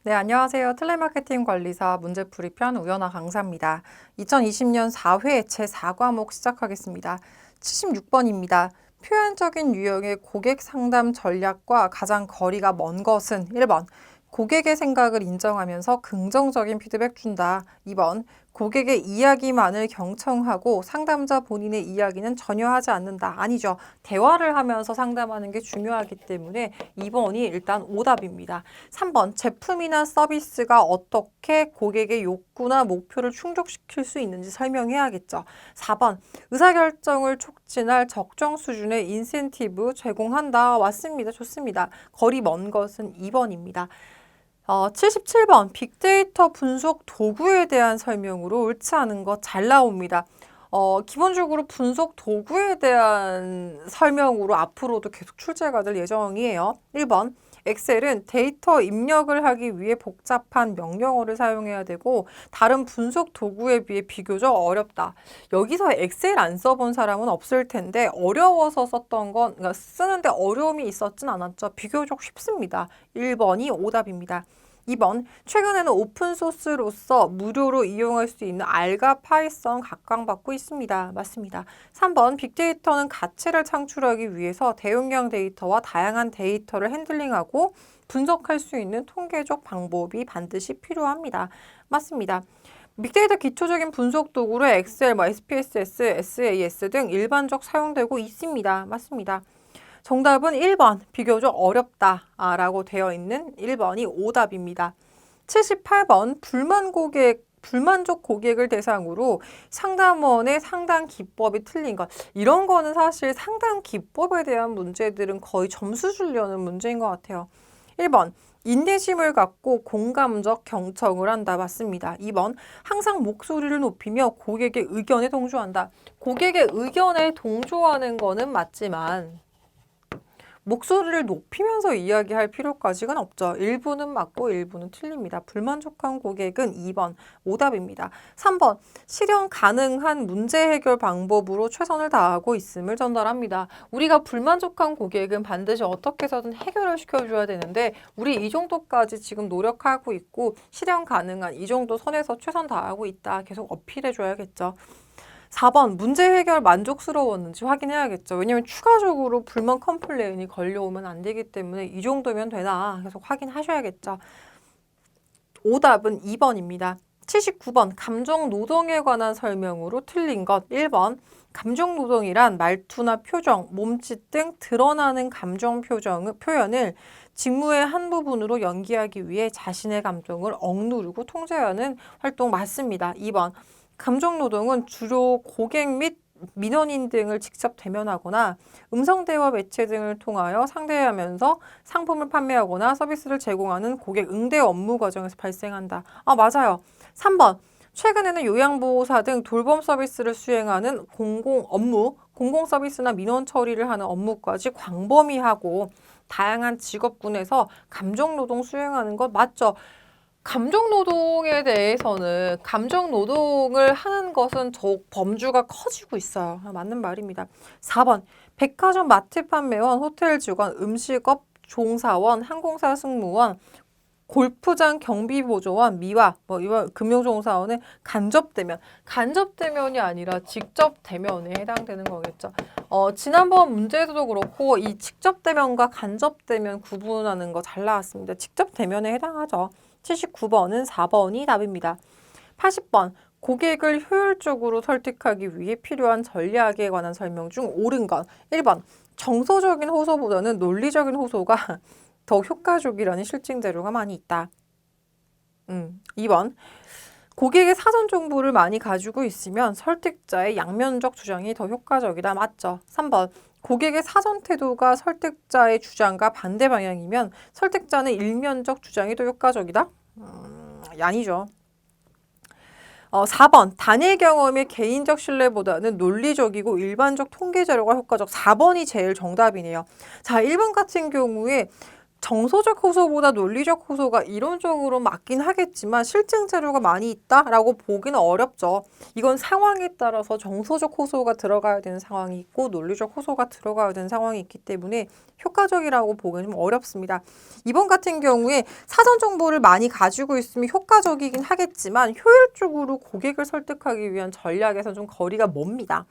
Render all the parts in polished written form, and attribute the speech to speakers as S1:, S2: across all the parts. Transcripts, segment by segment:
S1: 네, 안녕하세요. 텔레마케팅 관리사 문제풀이 편 우연아 강사입니다. 2020년 4회 제4과목 시작하겠습니다. 76번입니다. 표현적인 유형의 고객 상담 전략과 가장 거리가 먼 것은 1번. 고객의 생각을 인정하면서 긍정적인 피드백 준다. 2번. 고객의 이야기만을 경청하고 상담자 본인의 이야기는 전혀 하지 않는다. 아니죠. 대화를 하면서 상담하는 게 중요하기 때문에 2번이 일단 오답입니다. 3번. 제품이나 서비스가 어떻게 고객의 욕구나 목표를 충족시킬 수 있는지 설명해야겠죠. 4번. 의사결정을 촉진할 적정 수준의 인센티브 제공한다. 맞습니다. 좋습니다. 거리 먼 것은 2번입니다. 77번 빅데이터 분석 도구에 대한 설명으로 옳지 않은 것 잘 나옵니다. 기본적으로 분석 도구에 대한 설명으로 앞으로도 계속 출제가 될 예정이에요. 1번 엑셀은 데이터 입력을 하기 위해 복잡한 명령어를 사용해야 되고 다른 분석 도구에 비해 비교적 어렵다. 여기서 엑셀 안 써본 사람은 없을 텐데 어려워서 썼던 건 그러니까 쓰는데 어려움이 있었진 않았죠. 비교적 쉽습니다. 1번이 오답입니다. 2번, 최근에는 오픈소스로서 무료로 이용할 수 있는 알과 파이썬 각광받고 있습니다. 맞습니다. 3번, 빅데이터는 가치를 창출하기 위해서 대용량 데이터와 다양한 데이터를 핸들링하고 분석할 수 있는 통계적 방법이 반드시 필요합니다. 맞습니다. 빅데이터 기초적인 분석 도구로 엑셀, SPSS, SAS 등 일반적 사용되고 있습니다. 맞습니다. 정답은 1번, 비교적 어렵다 라고 되어 있는 1번이 오답입니다. 78번, 불만족 고객을 대상으로 상담원의 상담 기법이 틀린 것. 이런 거는 사실 상담 기법에 대한 문제들은 거의 점수 주려는 문제인 것 같아요. 1번, 인내심을 갖고 공감적 경청을 한다. 맞습니다. 2번, 항상 목소리를 높이며 고객의 의견에 동조한다. 고객의 의견에 동조하는 거는 맞지만 목소리를 높이면서 이야기할 필요까지는 없죠. 일부는 맞고 일부는 틀립니다. 불만족한 고객은 2번 오답입니다. 3번 실현 가능한 문제 해결 방법으로 최선을 다하고 있음을 전달합니다. 우리가 불만족한 고객은 반드시 어떻게 해서든 해결을 시켜줘야 되는데 우리 이 정도까지 지금 노력하고 있고 실현 가능한 이 정도 선에서 최선 다하고 있다. 계속 어필해줘야겠죠. 4번 문제 해결 만족스러웠는지 확인해야겠죠. 왜냐면 추가적으로 불만 컴플레인이 걸려오면 안 되기 때문에 이 정도면 되나 계속 확인하셔야겠죠. 오답은 2번입니다. 79번 감정 노동에 관한 설명으로 틀린 것 1번 감정 노동이란 말투나 표정, 몸짓 등 드러나는 감정 표현을 직무의 한 부분으로 연기하기 위해 자신의 감정을 억누르고 통제하는 활동 맞습니다. 2번 감정 노동은 주로 고객 및 민원인 등을 직접 대면하거나 음성대화 매체 등을 통하여 상대하면서 상품을 판매하거나 서비스를 제공하는 고객 응대 업무 과정에서 발생한다. 맞아요. 3번. 최근에는 요양보호사 등 돌봄 서비스를 수행하는 공공 서비스나 민원 처리를 하는 업무까지 광범위하고 다양한 직업군에서 감정노동 수행하는 것 맞죠? 감정노동에 대해서는 감정노동을 하는 것은 더욱 범주가 커지고 있어요. 맞는 말입니다. 4번 백화점 마트 판매원, 호텔 직원, 음식업 종사원, 항공사 승무원, 골프장 경비보조원, 미화, 이런 금융종사원은 간접대면이 아니라 직접대면에 해당되는 거겠죠. 지난번 문제에서도 그렇고 이 직접대면과 간접대면 구분하는 거 잘 나왔습니다. 직접대면에 해당하죠. 79번은 4번이 답입니다. 80번 고객을 효율적으로 설득하기 위해 필요한 전략에 관한 설명 중 옳은 건 1번 정서적인 호소보다는 논리적인 호소가 더 효과적이라는 실증 자료가 많이 있다. 2번 고객의 사전 정보를 많이 가지고 있으면 설득자의 양면적 주장이 더 효과적이다. 맞죠? 3번 고객의 사전 태도가 설득자의 주장과 반대 방향이면 설득자는 일면적 주장이 더 효과적이다? 아니죠. 4번 단일 경험의 개인적 신뢰보다는 논리적이고 일반적 통계 자료가 효과적. 4번이 제일 정답이네요. 자, 1번 같은 경우에 정서적 호소보다 논리적 호소가 이론적으로 맞긴 하겠지만 실증 자료가 많이 있다라고 보기는 어렵죠. 이건 상황에 따라서 정서적 호소가 들어가야 되는 상황이 있고 논리적 호소가 들어가야 되는 상황이 있기 때문에 효과적이라고 보기는 좀 어렵습니다. 이번 같은 경우에 사전 정보를 많이 가지고 있으면 효과적이긴 하겠지만 효율적으로 고객을 설득하기 위한 전략에서 좀 거리가 멉니다.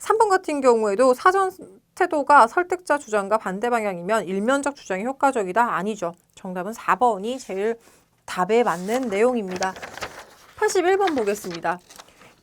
S1: 3번 같은 경우에도 사전 태도가 설득자 주장과 반대 방향이면 일면적 주장이 효과적이다? 아니죠. 정답은 4번이 제일 답에 맞는 내용입니다. 81번 보겠습니다.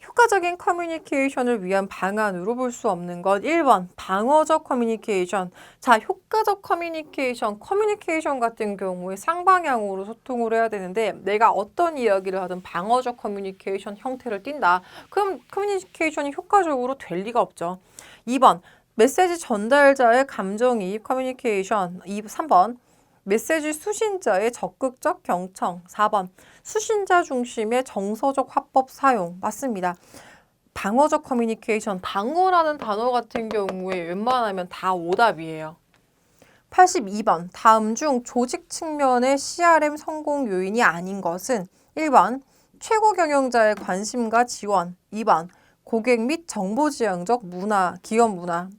S1: 효과적인 커뮤니케이션을 위한 방안으로 볼 수 없는 것 1번 방어적 커뮤니케이션. 자, 효과적 커뮤니케이션 같은 경우에 쌍방향으로 소통을 해야 되는데 내가 어떤 이야기를 하든 방어적 커뮤니케이션 형태를 띈다. 그럼 커뮤니케이션이 효과적으로 될 리가 없죠. 2번 메시지 전달자의 감정이입 커뮤니케이션. 3번 메시지 수신자의 적극적 경청. 4번 수신자 중심의 정서적 화법 사용. 맞습니다. 방어적 커뮤니케이션, 방어라는 단어 같은 경우에 웬만하면 다 오답이에요. 82번 다음 중 조직 측면의 CRM 성공 요인이 아닌 것은 1번 최고 경영자의 관심과 지원. 2번 고객 및 정보지향적 문화, 기업 문화.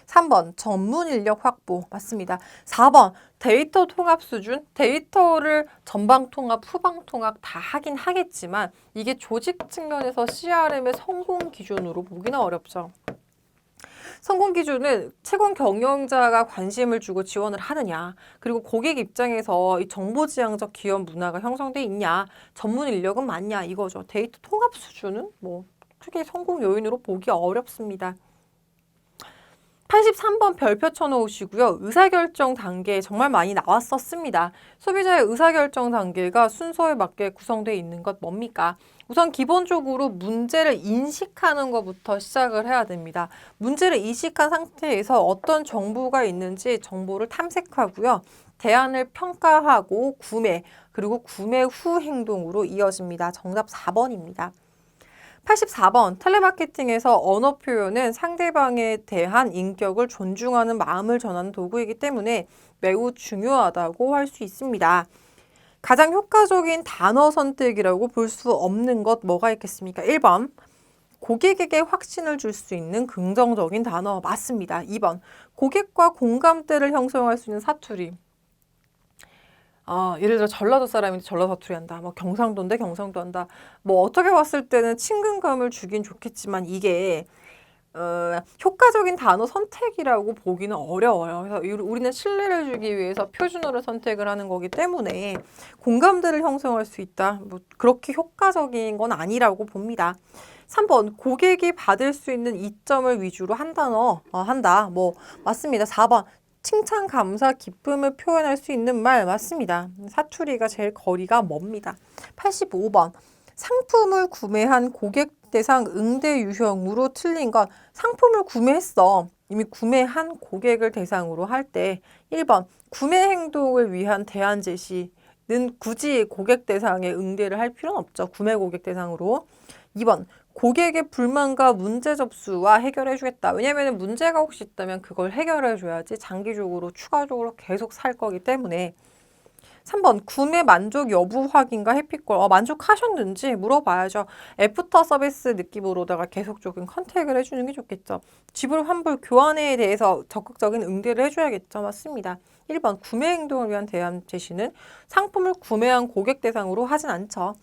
S1: 3번 전문 인력 확보. 맞습니다. 4번 데이터 통합 수준. 데이터를 전방 통합, 후방 통합 다 하긴 하겠지만 이게 조직 측면에서 CRM의 성공 기준으로 보기는 어렵죠. 성공 기준은 최고 경영자가 관심을 주고 지원을 하느냐, 그리고 고객 입장에서 이 정보지향적 기업 문화가 형성돼 있냐, 전문 인력은 많냐 이거죠. 데이터 통합 수준은 뭐 크게 성공 요인으로 보기 어렵습니다. 83번 별표 쳐놓으시고요. 의사결정 단계 정말 많이 나왔었습니다. 소비자의 의사결정 단계가 순서에 맞게 구성되어 있는 것 뭡니까? 우선 기본적으로 문제를 인식하는 것부터 시작을 해야 됩니다. 문제를 인식한 상태에서 어떤 정보가 있는지 정보를 탐색하고요. 대안을 평가하고 구매, 그리고 구매 후 행동으로 이어집니다. 정답 4번입니다. 84번 텔레마케팅에서 언어 표현은 상대방에 대한 인격을 존중하는 마음을 전하는 도구이기 때문에 매우 중요하다고 할 수 있습니다. 가장 효과적인 단어 선택이라고 볼 수 없는 것 뭐가 있겠습니까? 1번 고객에게 확신을 줄 수 있는 긍정적인 단어. 맞습니다. 2번 고객과 공감대를 형성할 수 있는 사투리. 예를 들어 전라도 사람인데 전라도 사투리 한다. 뭐 경상도인데 경상도 한다. 뭐 어떻게 봤을 때는 친근감을 주긴 좋겠지만 이게 효과적인 단어 선택이라고 보기는 어려워요. 그래서 우리는 신뢰를 주기 위해서 표준어를 선택을 하는 거기 때문에 공감대를 형성할 수 있다. 뭐 그렇게 효과적인 건 아니라고 봅니다. 3번 고객이 받을 수 있는 이점을 위주로 한 단어 한다. 뭐 맞습니다. 4번 칭찬, 감사, 기쁨을 표현할 수 있는 말 맞습니다. 사투리가 제일 거리가 멉니다. 85번 상품을 구매한 고객 대상 응대 유형으로 틀린 건 상품을 구매했어. 이미 구매한 고객을 대상으로 할 때 1번 구매 행동을 위한 대안 제시는 굳이 고객 대상에 응대를 할 필요는 없죠. 구매 고객 대상으로. 2번 고객의 불만과 문제 접수와 해결해 주겠다. 왜냐하면 문제가 혹시 있다면 그걸 해결해 줘야지 장기적으로 추가적으로 계속 살 거기 때문에. 3번 구매 만족 여부 확인과 해피콜. 만족하셨는지 물어봐야죠. 애프터 서비스 느낌으로다가 계속적인 컨택을 해주는 게 좋겠죠. 지불, 환불, 교환에 대해서 적극적인 응대를 해줘야겠죠. 맞습니다. 1번 구매 행동을 위한 대안 제시는 상품을 구매한 고객 대상으로 하진 않죠.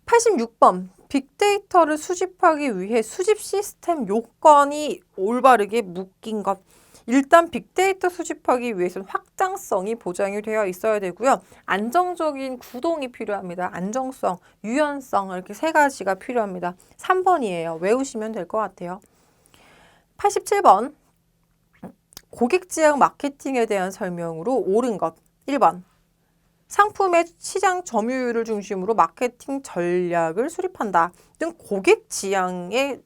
S1: 86번 빅데이터를 수집하기 위해 수집 시스템 요건이 올바르게 묶인 것. 일단 빅데이터 수집하기 위해서는 확장성이 보장이 되어 있어야 되고요. 안정적인 구동이 필요합니다. 안정성, 유연성 이렇게 세 가지가 필요합니다. 3번이에요. 외우시면 될 것 같아요. 87번 고객 지향 마케팅에 대한 설명으로 옳은 것. 1번 상품의 시장 점유율을 중심으로 마케팅 전략을 수립한다 등 고객 지향의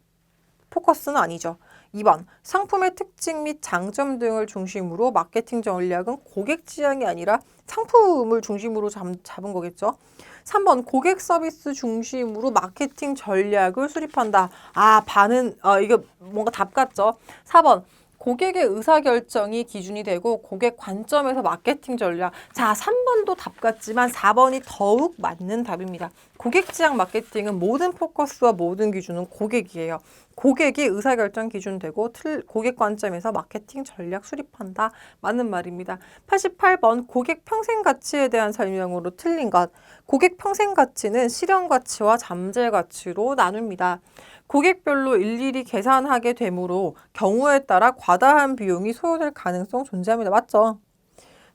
S1: 포커스는 아니죠. 2번 상품의 특징 및 장점 등을 중심으로 마케팅 전략은 고객 지향이 아니라 상품을 중심으로 잡은 거겠죠. 3번 고객 서비스 중심으로 마케팅 전략을 수립한다. 반은 이거 뭔가 답 같죠. 4번 고객의 의사결정이 기준이 되고 고객 관점에서 마케팅 전략. 자, 3번도 답 같지만 4번이 더욱 맞는 답입니다. 고객 지향 마케팅은 모든 포커스와 모든 기준은 고객이에요. 고객이 의사결정 기준 되고 고객 관점에서 마케팅 전략 수립한다. 맞는 말입니다. 88번 고객 평생 가치에 대한 설명으로 틀린 것. 고객 평생 가치는 실현 가치와 잠재 가치로 나눕니다. 고객별로 일일이 계산하게 되므로 경우에 따라 과다한 비용이 소요될 가능성 존재합니다. 맞죠?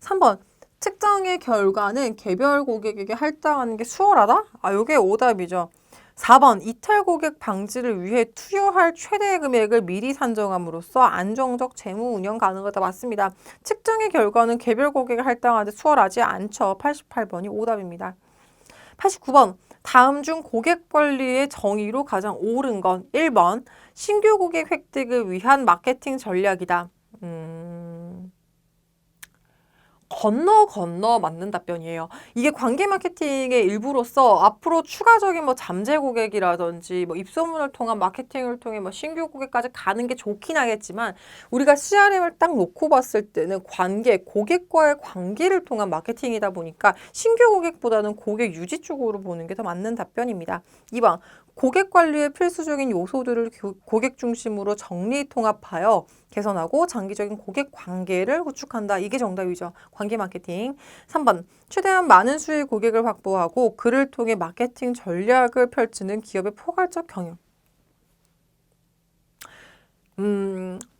S1: 3번 측정의 결과는 개별 고객에게 할당하는 게 수월하다? 이게 오답이죠. 4번 이탈 고객 방지를 위해 투여할 최대 금액을 미리 산정함으로써 안정적 재무 운영 가능하다. 맞습니다. 측정의 결과는 개별 고객에 할당하는데 수월하지 않죠. 88번이 오답입니다. 89번 다음 중 고객 관리의 정의로 가장 옳은 건 1번 신규 고객 획득을 위한 마케팅 전략이다. 건너 맞는 답변이에요. 이게 관계 마케팅의 일부로서 앞으로 추가적인 잠재 고객이라든지 입소문을 통한 마케팅을 통해 신규 고객까지 가는 게 좋긴 하겠지만 우리가 CRM을 딱 놓고 봤을 때는 고객과의 관계를 통한 마케팅이다 보니까 신규 고객보다는 고객 유지 쪽으로 보는 게 더 맞는 답변입니다. 2번 고객 관리의 필수적인 요소들을 고객 중심으로 정리 통합하여 개선하고 장기적인 고객 관계를 구축한다. 이게 정답이죠. 관계 마케팅. 3번 최대한 많은 수의 고객을 확보하고 그를 통해 마케팅 전략을 펼치는 기업의 포괄적 경영.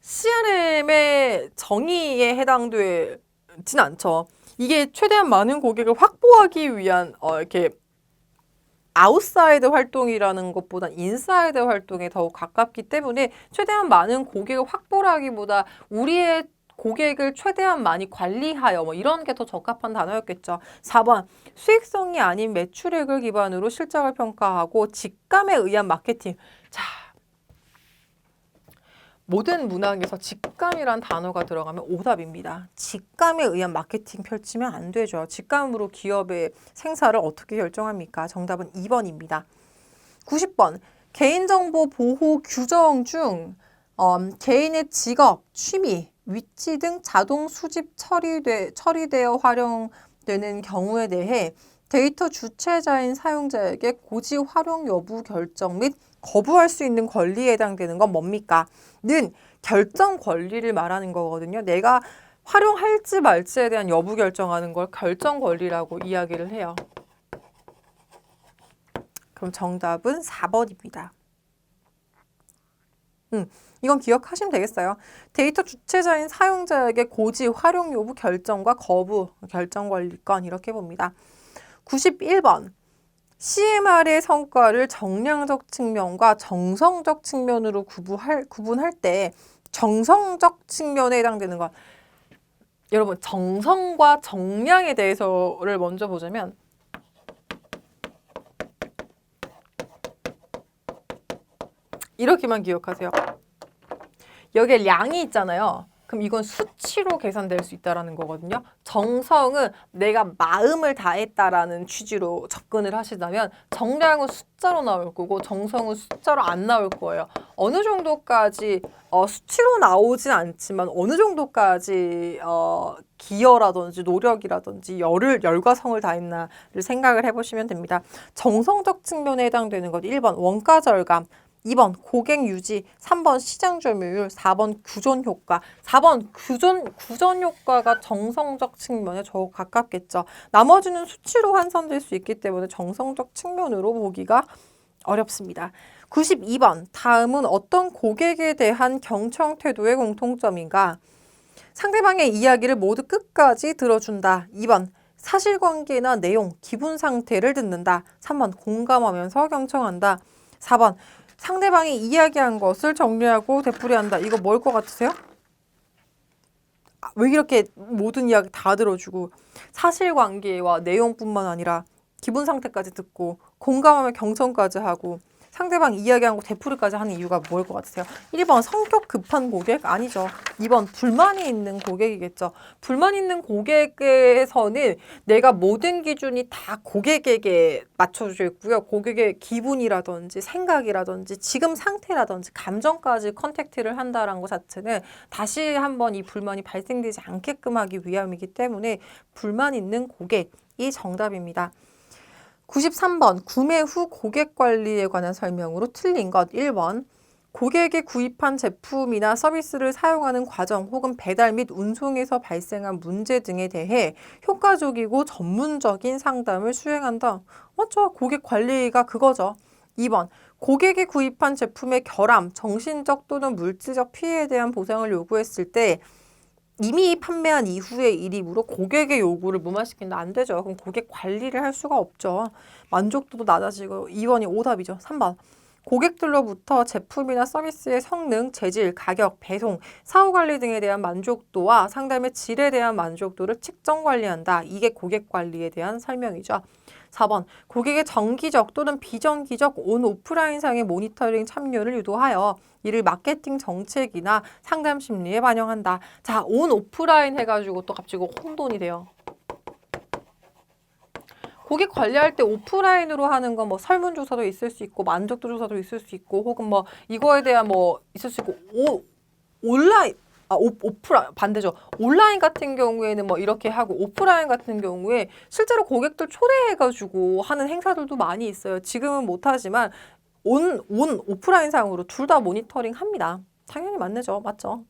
S1: CRM의 정의에 해당되진 않죠. 이게 최대한 많은 고객을 확보하기 위한 이렇게 아웃사이드 활동이라는 것보다 인사이드 활동에 더욱 가깝기 때문에 최대한 많은 고객을 확보하기보다 우리의 고객을 최대한 많이 관리하여 이런 게 더 적합한 단어였겠죠. 4번 수익성이 아닌 매출액을 기반으로 실적을 평가하고 직감에 의한 마케팅. 자, 모든 문항에서 직감이란 단어가 들어가면 오답입니다. 직감에 의한 마케팅 펼치면 안 되죠. 직감으로 기업의 생사를 어떻게 결정합니까? 정답은 2번입니다. 90번 개인정보 보호 규정 중 개인의 직업, 취미, 위치 등 자동 수집 처리되어 활용되는 경우에 대해 데이터 주체자인 사용자에게 고지 활용 여부 결정 및 거부할 수 있는 권리에 해당되는 건 뭡니까? 는 결정 권리를 말하는 거거든요. 내가 활용할지 말지에 대한 여부 결정하는 걸 결정 권리라고 이야기를 해요. 그럼 정답은 4번입니다. 이건 기억하시면 되겠어요. 데이터 주체자인 사용자에게 고지, 활용 여부 결정과 거부, 결정 권리권 이렇게 봅니다. 91번 CMR의 성과를 정량적 측면과 정성적 측면으로 구분할 때 정성적 측면에 해당되는 건 여러분 정성과 정량에 대해서를 먼저 보자면 이렇게만 기억하세요. 여기에 량이 있잖아요. 그럼 이건 수치로 계산될 수 있다는 거거든요. 정성은 내가 마음을 다했다라는 취지로 접근을 하시다면 정량은 숫자로 나올 거고 정성은 숫자로 안 나올 거예요. 어느 정도까지 수치로 나오진 않지만 어느 정도까지 기여라든지 노력이라든지 열과 성을 다했나를 생각을 해보시면 됩니다. 정성적 측면에 해당되는 것 1번 원가 절감, 2번 고객 유지, 3번 시장 점유율, 4번 구존 효과. 4번 구존 효과가 정성적 측면에 더욱 가깝겠죠. 나머지는 수치로 환산될 수 있기 때문에 정성적 측면으로 보기가 어렵습니다. 92번 다음은 어떤 고객에 대한 경청 태도의 공통점인가? 상대방의 이야기를 모두 끝까지 들어준다. 2번 사실관계나 내용, 기분 상태를 듣는다. 3번 공감하면서 경청한다. 4번 상대방이 이야기한 것을 정리하고 되풀이한다. 이거 뭘 것 같으세요? 왜 이렇게 모든 이야기 다 들어주고 사실관계와 내용뿐만 아니라 기분 상태까지 듣고 공감하며 경청까지 하고 상대방 이야기한 거 되풀이까지 하는 이유가 뭘 것 같으세요? 1번 성격 급한 고객? 아니죠. 2번 불만이 있는 고객이겠죠. 불만 있는 고객에서는 내가 모든 기준이 다 고객에게 맞춰져 있고요. 고객의 기분이라든지 생각이라든지 지금 상태라든지 감정까지 컨택트를 한다는 것 자체는 다시 한번 이 불만이 발생되지 않게끔 하기 위함이기 때문에 불만 있는 고객이 정답입니다. 93번 구매 후 고객 관리에 관한 설명으로 틀린 것 1번 고객이 구입한 제품이나 서비스를 사용하는 과정 혹은 배달 및 운송에서 발생한 문제 등에 대해 효과적이고 전문적인 상담을 수행한다. 맞죠? 고객 관리가 그거죠. 2번 고객이 구입한 제품의 결함, 정신적 또는 물질적 피해에 대한 보상을 요구했을 때 이미 판매한 이후의 일이므로 고객의 요구를 무마시킨다. 안 되죠. 그럼 고객 관리를 할 수가 없죠. 만족도도 낮아지고 2번이 오답이죠. 3번. 고객들로부터 제품이나 서비스의 성능, 재질, 가격, 배송, 사후관리 등에 대한 만족도와 상담의 질에 대한 만족도를 측정 관리한다. 이게 고객 관리에 대한 설명이죠. 4번. 고객의 정기적 또는 비정기적 온 오프라인상의 모니터링 참여를 유도하여 이를 마케팅 정책이나 상담 심리에 반영한다. 자, 온 오프라인 해가지고 또 갑자기 혼돈이 돼요. 고객 관리할 때 오프라인으로 하는 건 뭐 설문조사도 있을 수 있고 만족도 조사도 있을 수 있고 혹은 뭐 이거에 대한 뭐 있을 수 있고 온라인 오프라인 반대죠. 온라인 같은 경우에는 뭐 이렇게 하고 오프라인 같은 경우에 실제로 고객들 초대해가지고 하는 행사들도 많이 있어요. 지금은 못하지만 오프라인 상으로 둘 다 모니터링 합니다. 당연히 맞죠. 맞죠?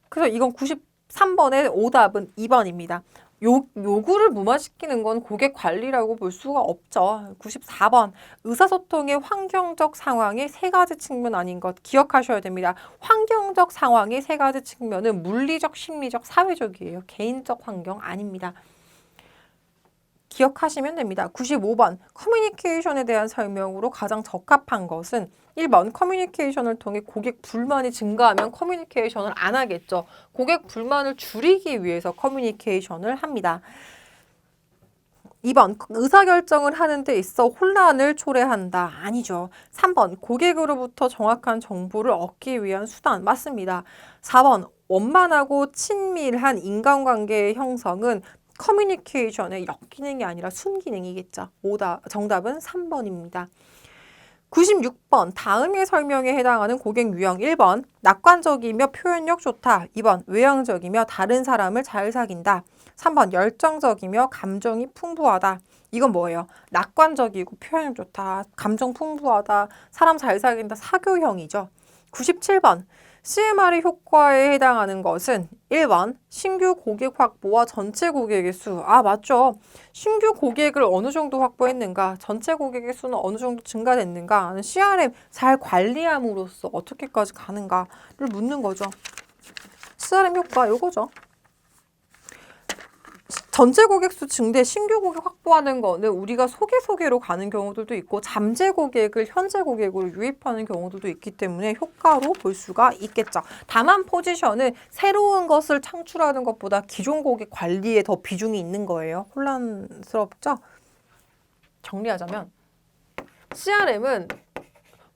S1: 그래서 이건 93번의 오답은 2번입니다. 요구를 무마시키는 건 고객 관리라고 볼 수가 없죠. 94번 의사소통의 환경적 상황의 세 가지 측면 아닌 것 기억하셔야 됩니다. 환경적 상황의 세 가지 측면은 물리적, 심리적, 사회적이에요. 개인적 환경 아닙니다. 기억하시면 됩니다. 95번 커뮤니케이션에 대한 설명으로 가장 적합한 것은 1번 커뮤니케이션을 통해 고객 불만이 증가하면 커뮤니케이션을 안 하겠죠. 고객 불만을 줄이기 위해서 커뮤니케이션을 합니다. 2번 의사결정을 하는 데 있어 혼란을 초래한다. 아니죠. 3번 고객으로부터 정확한 정보를 얻기 위한 수단. 맞습니다. 4번 원만하고 친밀한 인간관계의 형성은 커뮤니케이션의 역기능이 아니라 순기능이겠죠. 정답은 3번입니다. 96번 다음의 설명에 해당하는 고객 유형 1번 낙관적이며 표현력 좋다. 2번 외향적이며 다른 사람을 잘 사귄다. 3번 열정적이며 감정이 풍부하다. 이건 뭐예요? 낙관적이고 표현력 좋다. 감정 풍부하다. 사람 잘 사귄다. 사교형이죠. 97번 CMR의 효과에 해당하는 것은 1번 신규 고객 확보와 전체 고객의 수. 아, 맞죠. 신규 고객을 어느 정도 확보했는가, 전체 고객의 수는 어느 정도 증가됐는가 하는 CRM 잘 관리함으로써 어떻게까지 가는가를 묻는 거죠. CRM 효과 요거죠. 전체 고객 수 증대, 신규 고객 확보하는 거는 우리가 소개로 가는 경우들도 있고 잠재 고객을 현재 고객으로 유입하는 경우들도 있기 때문에 효과로 볼 수가 있겠죠. 다만 포지션은 새로운 것을 창출하는 것보다 기존 고객 관리에 더 비중이 있는 거예요. 혼란스럽죠? 정리하자면 CRM은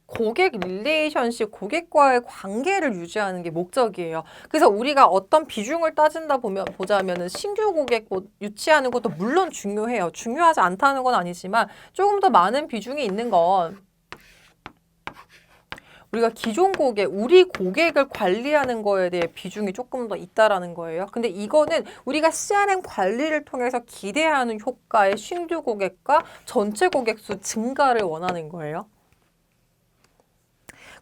S1: 고객 릴레이션십, 고객과의 관계를 유지하는 게 목적이에요. 그래서 우리가 어떤 비중을 보자면은 신규 고객 유치하는 것도 물론 중요해요. 중요하지 않다는 건 아니지만 조금 더 많은 비중이 있는 건 우리가 기존 고객, 우리 고객을 관리하는 거에 대해 비중이 조금 더 있다라는 거예요. 근데 이거는 우리가 CRM 관리를 통해서 기대하는 효과의 신규 고객과 전체 고객 수 증가를 원하는 거예요.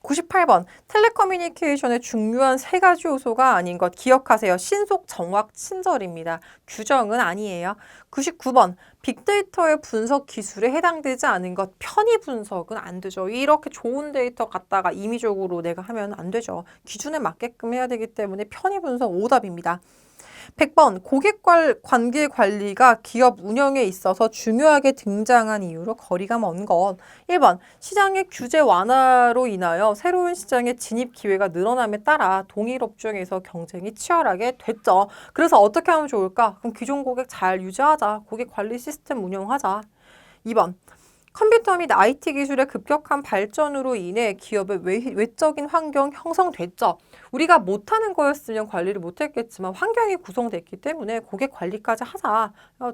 S1: 98번 텔레커뮤니케이션의 중요한 세 가지 요소가 아닌 것 기억하세요. 신속, 정확, 친절입니다. 규정은 아니에요. 99번 빅데이터의 분석 기술에 해당되지 않은 것 편의 분석은 안 되죠. 이렇게 좋은 데이터 갖다가 임의적으로 내가 하면 안 되죠. 기준에 맞게끔 해야 되기 때문에 편의 분석 오답입니다. 100번 고객 관계 관리가 기업 운영에 있어서 중요하게 등장한 이유로 거리가 먼 것. 1번 시장의 규제 완화로 인하여 새로운 시장의 진입 기회가 늘어남에 따라 동일 업종에서 경쟁이 치열하게 됐죠. 그래서 어떻게 하면 좋을까? 그럼 기존 고객 잘 유지하자. 고객 관리 시스템 운영하자. 2번 컴퓨터 및 IT 기술의 급격한 발전으로 인해 기업의 외적인 환경 형성됐죠. 우리가 못하는 거였으면 관리를 못했겠지만 환경이 구성됐기 때문에 고객 관리까지 하자.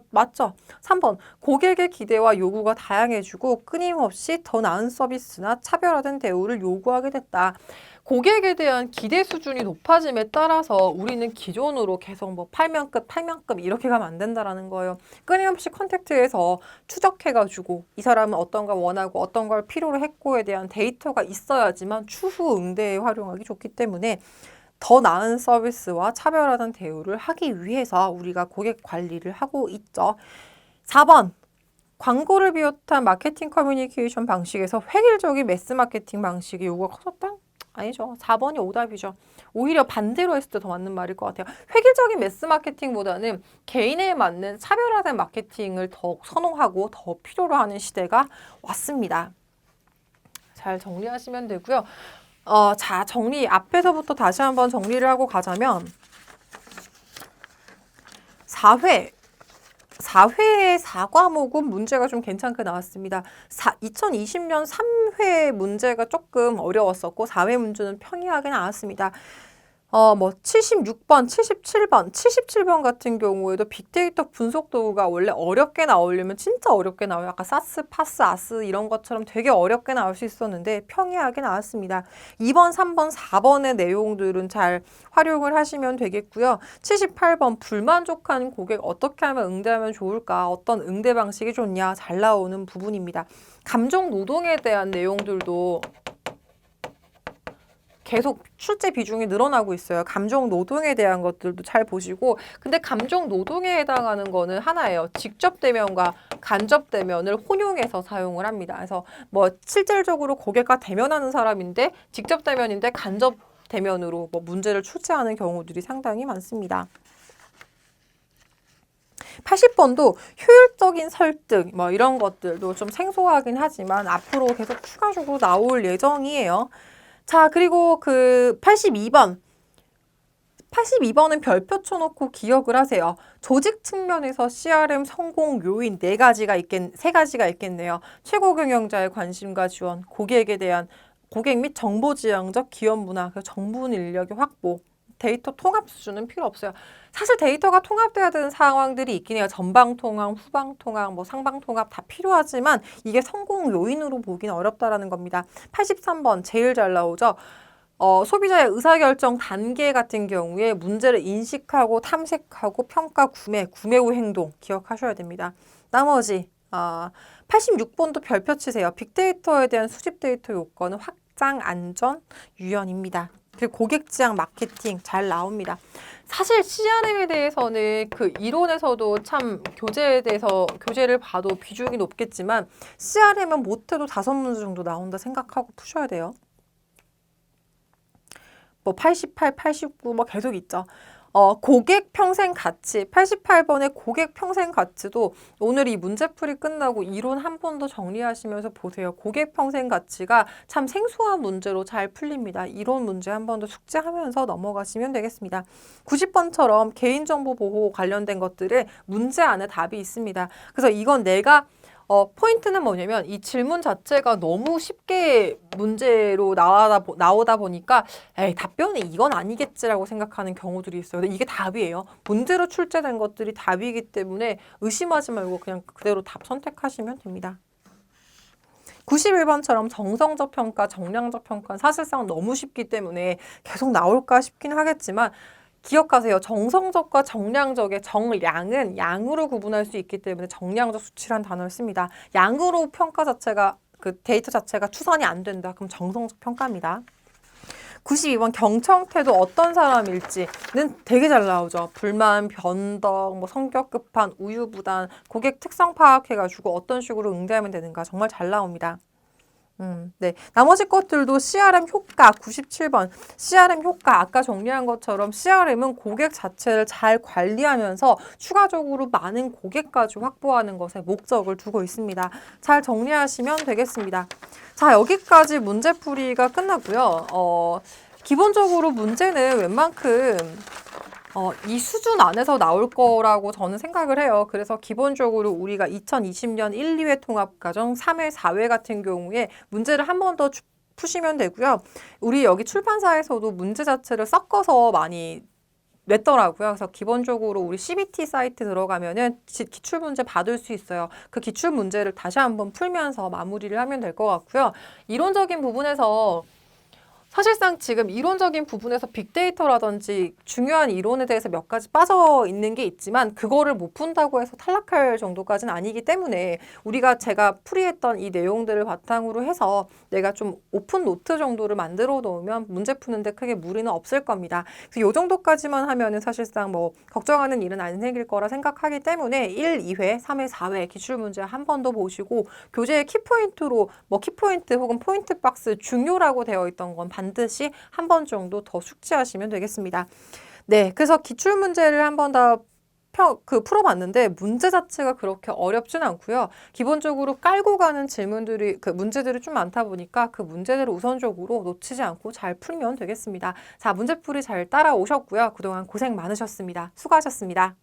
S1: 맞죠? 3번 고객의 기대와 요구가 다양해지고 끊임없이 더 나은 서비스나 차별화된 대우를 요구하게 됐다. 고객에 대한 기대 수준이 높아짐에 따라서 우리는 기존으로 계속 뭐 팔면급 이렇게 가면 안 된다라는 거예요. 끊임없이 컨택트해서 추적해가지고 이 사람은 어떤 걸 원하고 어떤 걸 필요로 했고에 대한 데이터가 있어야지만 추후 응대에 활용하기 좋기 때문에 더 나은 서비스와 차별화된 대우를 하기 위해서 우리가 고객 관리를 하고 있죠. 4번 광고를 비롯한 마케팅 커뮤니케이션 방식에서 획일적인 매스 마케팅 방식의 요구가 커졌다? 아니죠. 4번이 오답이죠. 오히려 반대로 했을 때 더 맞는 말일 것 같아요. 획일적인 매스 마케팅보다는 개인에 맞는 차별화된 마케팅을 더 선호하고 더 필요로 하는 시대가 왔습니다. 잘 정리하시면 되고요. 자, 앞에서부터 다시 한번 정리를 하고 가자면 4회의 4과목은 문제가 좀 괜찮게 나왔습니다. 2020년 3회 문제가 조금 어려웠었고 4회 문제는 평이하게 나왔습니다. 76번, 77번 같은 경우에도 빅데이터 분석 도구가 원래 어렵게 나오려면 진짜 어렵게 나와요. 아까 사스, 파스, 아스 이런 것처럼 되게 어렵게 나올 수 있었는데 평이하게 나왔습니다. 2번, 3번, 4번의 내용들은 잘 활용을 하시면 되겠고요. 78번, 불만족한 고객 어떻게 하면 응대하면 좋을까? 어떤 응대 방식이 좋냐? 잘 나오는 부분입니다. 감정 노동에 대한 내용들도 계속 출제 비중이 늘어나고 있어요. 감정 노동에 대한 것들도 잘 보시고 근데 감정 노동에 해당하는 거는 하나예요. 직접 대면과 간접 대면을 혼용해서 사용을 합니다. 그래서 뭐 실질적으로 고객과 대면하는 사람인데 직접 대면인데 간접 대면으로 뭐 문제를 출제하는 경우들이 상당히 많습니다. 80번도 효율적인 설득 뭐 이런 것들도 좀 생소하긴 하지만 앞으로 계속 추가적으로 나올 예정이에요. 자, 그리고 82번은 별표 쳐놓고 기억을 하세요. 조직 측면에서 CRM 성공 요인 3가지가 있겠네요. 최고 경영자의 관심과 지원, 고객에 대한 고객 및 정보지향적 기업 문화, 정보 인력의 확보, 데이터 통합 수준은 필요 없어요. 사실 데이터가 통합돼야 되는 상황들이 있긴 해요. 전방 통합, 후방 통합, 뭐 상방 통합 다 필요하지만 이게 성공 요인으로 보기는 어렵다라는 겁니다. 83번 제일 잘 나오죠. 소비자의 의사결정 단계 같은 경우에 문제를 인식하고 탐색하고 평가, 구매 후 행동 기억하셔야 됩니다. 나머지 86번도 별표 치세요. 빅데이터에 대한 수집 데이터 요건은 확장, 안전, 유연입니다. 그리고 고객 지향 마케팅 잘 나옵니다. 사실 CRM에 대해서는 이론에서도 참 교재를 봐도 비중이 높겠지만 CRM은 못해도 5문제 정도 나온다 생각하고 푸셔야 돼요. 뭐 88, 89 뭐 계속 있죠. 고객 평생 가치 88번의 고객 평생 가치도 오늘 이 문제풀이 끝나고 이론 한 번 더 정리하시면서 보세요. 고객 평생 가치가 참 생소한 문제로 잘 풀립니다. 이론 문제 한 번 더 숙지하면서 넘어가시면 되겠습니다. 90번처럼 개인정보 보호 관련된 것들에 문제 안에 답이 있습니다. 그래서 이건 내가 포인트는 뭐냐면 이 질문 자체가 너무 쉽게 문제로 나오다 보니까 답변이 이건 아니겠지라고 생각하는 경우들이 있어요. 근데 이게 답이에요. 문제로 출제된 것들이 답이기 때문에 의심하지 말고 그냥 그대로 답 선택하시면 됩니다. 91번처럼 정성적 평가, 정량적 평가는 사실상 너무 쉽기 때문에 계속 나올까 싶긴 하겠지만 기억하세요. 정성적과 정량적의 정량은 양으로 구분할 수 있기 때문에 정량적 수치라는 단어를 씁니다. 양으로 평가 자체가 데이터 자체가 추산이 안 된다. 그럼 정성적 평가입니다. 92번 경청태도 어떤 사람일지는 되게 잘 나오죠. 불만, 변덕, 뭐 성격 급한, 우유부단, 고객 특성 파악해가지고 어떤 식으로 응대하면 되는가 정말 잘 나옵니다. 네. 나머지 것들도 CRM 효과 97번 CRM 효과 아까 정리한 것처럼 CRM은 고객 자체를 잘 관리하면서 추가적으로 많은 고객까지 확보하는 것에 목적을 두고 있습니다. 잘 정리하시면 되겠습니다. 자, 여기까지 문제풀이가 끝났고요. 기본적으로 문제는 웬만큼 이 수준 안에서 나올 거라고 저는 생각을 해요. 그래서 기본적으로 우리가 2020년 1, 2회 통합과정, 3회, 4회 같은 경우에 문제를 한 번 더 푸시면 되고요. 우리 여기 출판사에서도 문제 자체를 섞어서 많이 냈더라고요. 그래서 기본적으로 우리 CBT 사이트 들어가면은 기출문제 받을 수 있어요. 그 기출문제를 다시 한번 풀면서 마무리를 하면 될 것 같고요. 이론적인 부분에서 사실상 지금 이론적인 부분에서 빅데이터라든지 중요한 이론에 대해서 몇 가지 빠져 있는 게 있지만 그거를 못 푼다고 해서 탈락할 정도까지는 아니기 때문에 우리가 제가 풀이했던 이 내용들을 바탕으로 해서 내가 좀 오픈 노트 정도를 만들어 놓으면 문제 푸는데 크게 무리는 없을 겁니다. 그래서 이 정도까지만 하면은 사실상 뭐 걱정하는 일은 안 생길 거라 생각하기 때문에 1, 2회, 3회, 4회 기출문제 한 번 더 보시고 교재의 키포인트로 뭐 키포인트 혹은 포인트 박스 중요라고 되어 있던 건 반드시 한 번 정도 더 숙지하시면 되겠습니다. 네, 그래서 기출 문제를 한 번 더 풀어봤는데 문제 자체가 그렇게 어렵진 않고요. 기본적으로 깔고 가는 질문들이 문제들이 좀 많다 보니까 그 문제들을 우선적으로 놓치지 않고 잘 풀면 되겠습니다. 자, 문제풀이 잘 따라오셨고요. 그동안 고생 많으셨습니다. 수고하셨습니다.